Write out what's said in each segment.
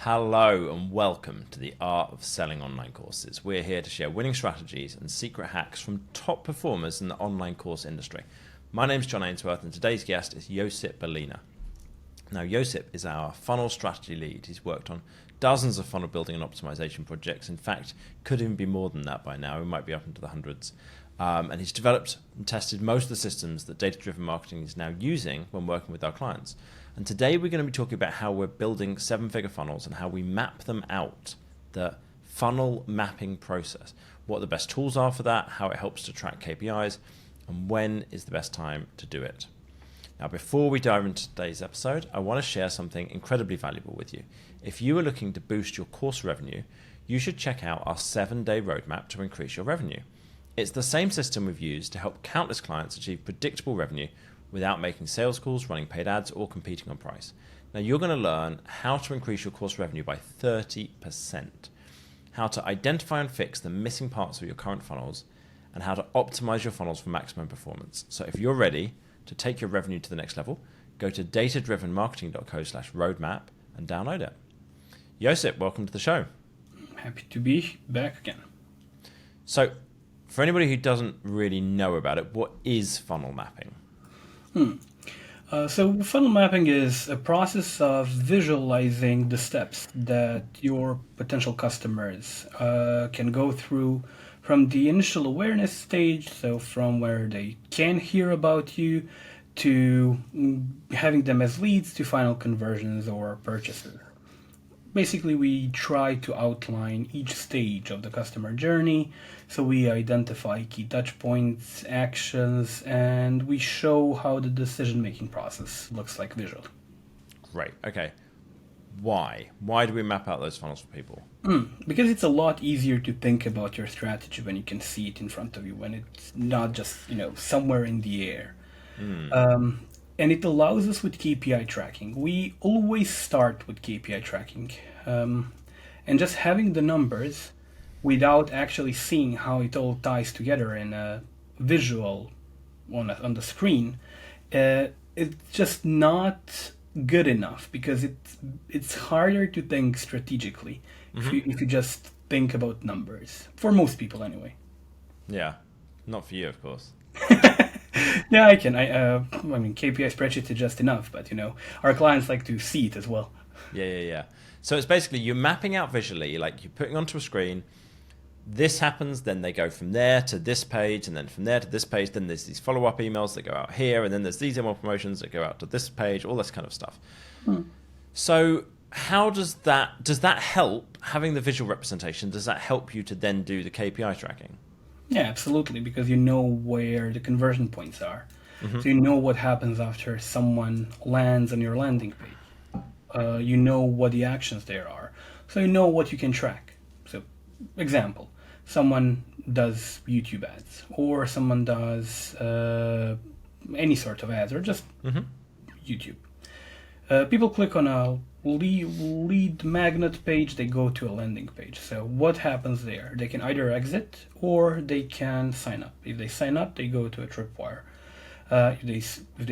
Hello and welcome to the Art of Selling Online Courses. We're here to share winning strategies and secret hacks from top performers in the online course industry. My name's John Ainsworth and today's guest is Josip Belina. Now, Josip is our funnel strategy lead. He's worked on dozens of funnel building and optimization projects. In fact, could even be more than that by now. We might be up into the hundreds. And he's developed and tested most of the systems that data-driven marketing is now using when working with our clients. And today we're going to be talking about how we're building seven-figure funnels and how we map them out, the funnel mapping process, what the best tools are for that, how it helps to track KPIs, and when is the best time to do it. Now, before we dive into today's episode, I want to share something incredibly valuable with you. If you are looking to boost your course revenue, you should check out our 7-day roadmap to increase your revenue. It's the same system we've used to help countless clients achieve predictable revenue without making sales calls, running paid ads, or competing on price. Now, you're going to learn how to increase your course revenue by 30%, how to identify and fix the missing parts of your current funnels, and how to optimize your funnels for maximum performance. So if you're ready to take your revenue to the next level, go to datadrivenmarketing.co/roadmap and download it. Josip, welcome to the show. Happy to be back again. So for anybody who doesn't really know about it, what is funnel mapping? So funnel mapping is a process of visualizing the steps that your potential customers can go through from the initial awareness stage, so from where they can hear about you, to having them as leads, to final conversions or purchases. Basically, we try to outline each stage of the customer journey. So we identify key touch points, actions, and we show how the decision-making process looks like visually. Great. Okay. Why? Why do we map out those funnels for people? Because it's a lot easier to think about your strategy when you can see it in front of you, when it's not just, somewhere in the air. And it allows us with KPI tracking. We always start with KPI tracking. And just having the numbers without actually seeing how it all ties together in a visual on the screen, it's just not good enough, because it's harder to think strategically if you just think about numbers. For most people anyway. Yeah. Not for you, of course. Yeah, I can. I mean, KPI spreadsheet is just enough, but our clients like to see it as well. Yeah. So it's basically you're mapping out visually, like you're putting onto a screen. This happens, then they go from there to this page, and then from there to this page. Then there's these follow-up emails that go out here, and then there's these email promotions that go out to this page, all this kind of stuff. So how does that help, having the visual representation, does that help you to then do the KPI tracking? Yeah, absolutely, because you know where the conversion points are. So you know what happens after someone lands on your landing page. You know what the actions there are. So you know what you can track. So, example, someone does YouTube ads, or someone does any sort of ads, or just YouTube. People click on a lead magnet page, they go to a landing page. So what happens there? They can either exit or they can sign up. If they sign up, they go to a tripwire. If they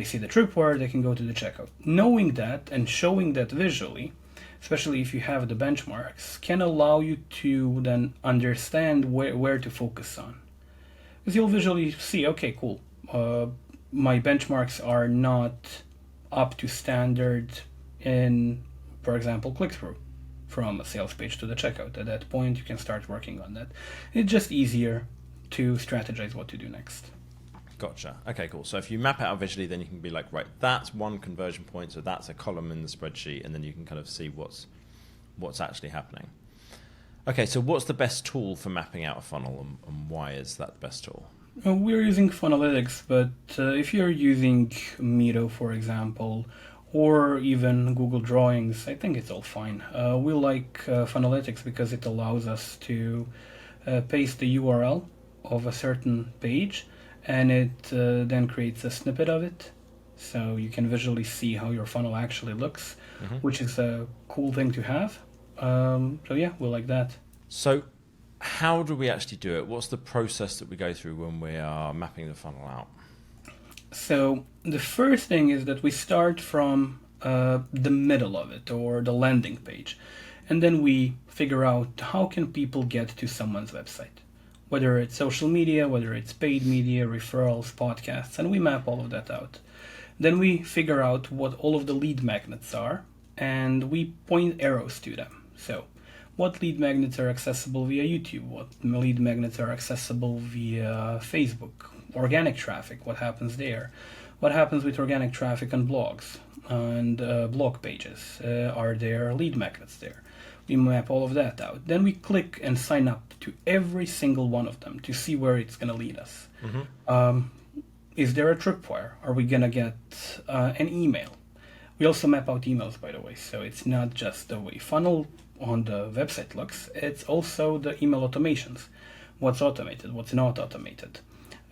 see the tripwire, they can go to the checkout. Knowing that and showing that visually, especially if you have the benchmarks, can allow you to then understand where to focus on. Because you'll visually see, okay, cool, my benchmarks are not up to standard in, for example, click-through from a sales page to the checkout. At that point, you can start working on that. It's just easier to strategize what to do next. Gotcha. Okay, cool. So if you map it out visually, then you can be like, right, that's one conversion point, so that's a column in the spreadsheet, and then you can kind of see what's actually happening. Okay, so what's the best tool for mapping out a funnel, and why is that the best tool? We're using Funnelytics, but if you're using Miro, for example, or even Google Drawings, I think it's all fine. We like Funnelytics because it allows us to paste the URL of a certain page, and it then creates a snippet of it. So you can visually see how your funnel actually looks, which is a cool thing to have. So yeah, we like that. So how do we actually do it? What's the process that we go through when we are mapping the funnel out? So the first thing is that we start from the middle of it, or the landing page. And then we figure out how can people get to someone's website, whether it's social media, whether it's paid media, referrals, podcasts, and we map all of that out. Then we figure out what all of the lead magnets are, and we point arrows to them. So, what lead magnets are accessible via YouTube? What lead magnets are accessible via Facebook? Organic traffic, what happens there? What happens with organic traffic on blogs and blog pages? Are there lead magnets there? We map all of that out. Then we click and sign up to every single one of them to see where it's going to lead us. Is there a tripwire? Are we going to get an email? We also map out emails, by the way, so it's not just the way funnel on the website looks, it's also the email automations. What's automated, what's not automated.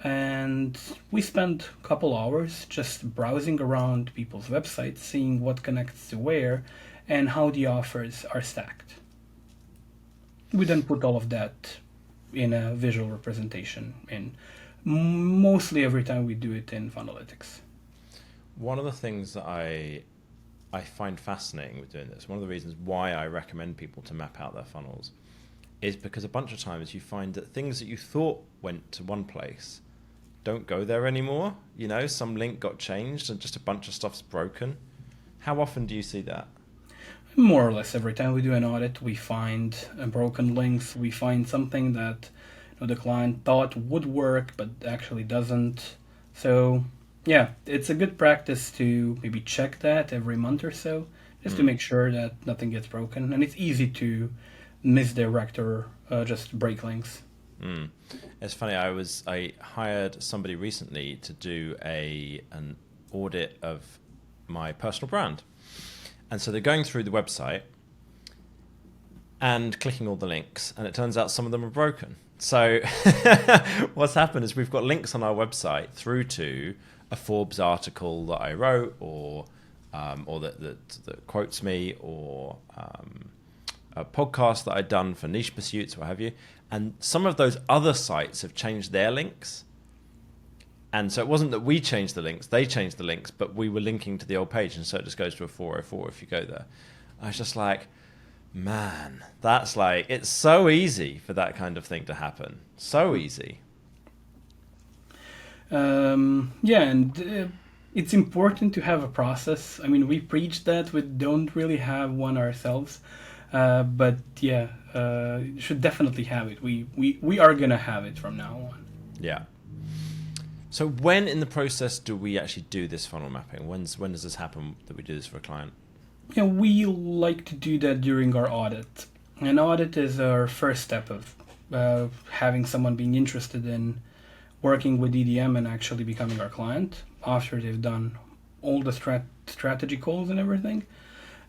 And we spend a couple hours just browsing around people's websites, seeing what connects to where and how the offers are stacked. We then put all of that in a visual representation in mostly every time we do it in Funnelytics. One of the things that I find fascinating with doing this, one of the reasons why I recommend people to map out their funnels, is because a bunch of times you find that things that you thought went to one place don't go there anymore. You know, some link got changed and just a bunch of stuff's broken. How often do you see that? More or less every time we do an audit, we find broken links. We find something that the client thought would work but actually doesn't. So yeah, it's a good practice to maybe check that every month or so, just to make sure that nothing gets broken. And it's easy to misdirect or just break links. It's funny. I hired somebody recently to do an audit of my personal brand, and so they're going through the website and clicking all the links, and it turns out some of them are broken. So what's happened is we've got links on our website through to a Forbes article that I wrote, or that quotes me, or a podcast that I'd done for niche pursuits, what have you. And some of those other sites have changed their links. And so it wasn't that we changed the links, they changed the links, but we were linking to the old page. And so it just goes to a 404 if you go there. I was just like, man, that's like, it's so easy for that kind of thing to happen. So easy. Yeah, and it's important to have a process. I mean, we preach that, we don't really have one ourselves. But yeah, you should definitely have it. We are going to have it from now on. Yeah. So when in the process do we actually do this funnel mapping? When does this happen that we do this for a client? Yeah, we like to do that during our audit. An audit is our first step of having someone being interested in working with EDM and actually becoming our client after they've done all the strategy calls and everything.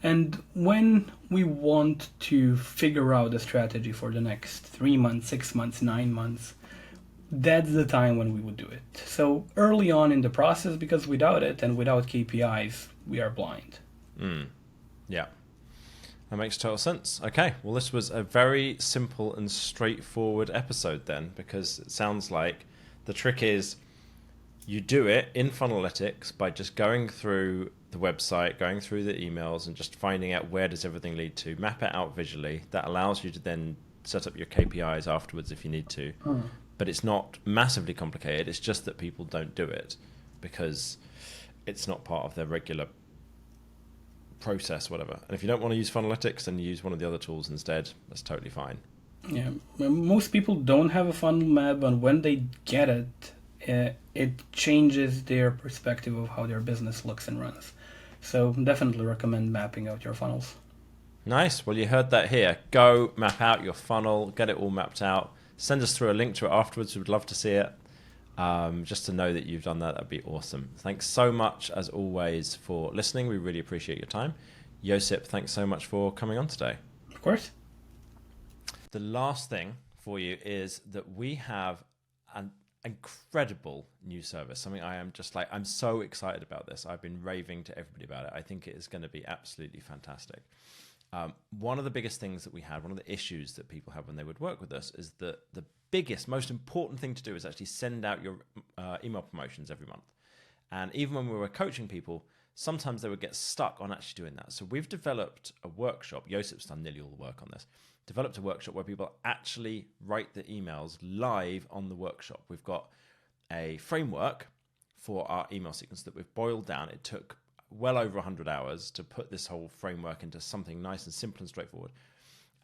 And when we want to figure out a strategy for the next 3 months, 6 months, 9 months, that's the time when we would do it. So early on in the process, because without it and without KPIs, we are blind. Yeah, that makes total sense. Okay, well, this was a very simple and straightforward episode then, because it sounds like the trick is you do it in Funnelytics by just going through the website, going through the emails, and just finding out where does everything lead to. Map it out visually. That allows you to then set up your KPIs afterwards if you need to. But it's not massively complicated. It's just that people don't do it because it's not part of their regular process, whatever. And if you don't want to use Funnelytics, then you use one of the other tools instead. That's totally fine. Yeah, most people don't have a funnel map, and when they get it, it changes their perspective of how their business looks and runs. So definitely recommend mapping out your funnels. Nice. Well, you heard that here. Go map out your funnel, get it all mapped out. Send us through a link to it afterwards. We'd love to see it. Just to know that you've done that, that'd be awesome. Thanks so much, as always, for listening. We really appreciate your time. Josip, thanks so much for coming on today. Of course. The last thing for you is that we have an incredible new service, something I'm so excited about this. I've been raving to everybody about it. I think it is going to be absolutely fantastic. One of the biggest things that we had, one of the issues that people have when they would work with us, is that the biggest, most important thing to do is actually send out your email promotions every month. And even when we were coaching people, sometimes they would get stuck on actually doing that. So we've developed a workshop. Josip's done nearly all the work on this. Developed a workshop where people actually write the emails live on the workshop. We've got a framework for our email sequence that we've boiled down. It took well over 100 hours to put this whole framework into something nice and simple and straightforward.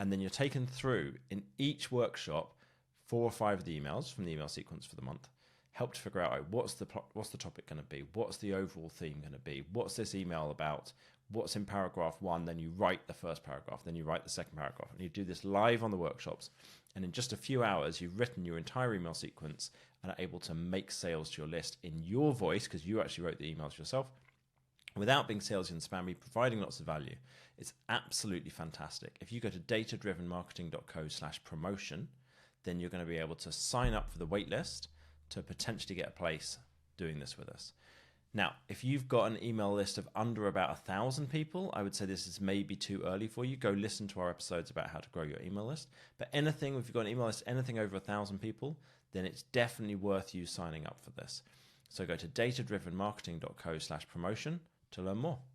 And then you're taken through in each workshop 4 or 5 of the emails from the email sequence for the month. Help to figure out what's the topic going to be, what's the overall theme going to be, what's this email about, what's in paragraph 1. Then you write the first paragraph, then you write the second paragraph, and you do this live on the workshops. And in just a few hours, you've written your entire email sequence and are able to make sales to your list in your voice, because you actually wrote the emails yourself, without being salesy and spammy, providing lots of value. It's absolutely fantastic. If you go to datadrivenmarketing.co/promotion, then you're going to be able to sign up for the waitlist to potentially get a place doing this with us. Now, if you've got an email list of under about 1,000 people, I would say this is maybe too early for you. Go listen to our episodes about how to grow your email list. But if you've got an email list, anything over 1,000 people, then it's definitely worth you signing up for this. So go to datadrivenmarketing.co/promotion to learn more.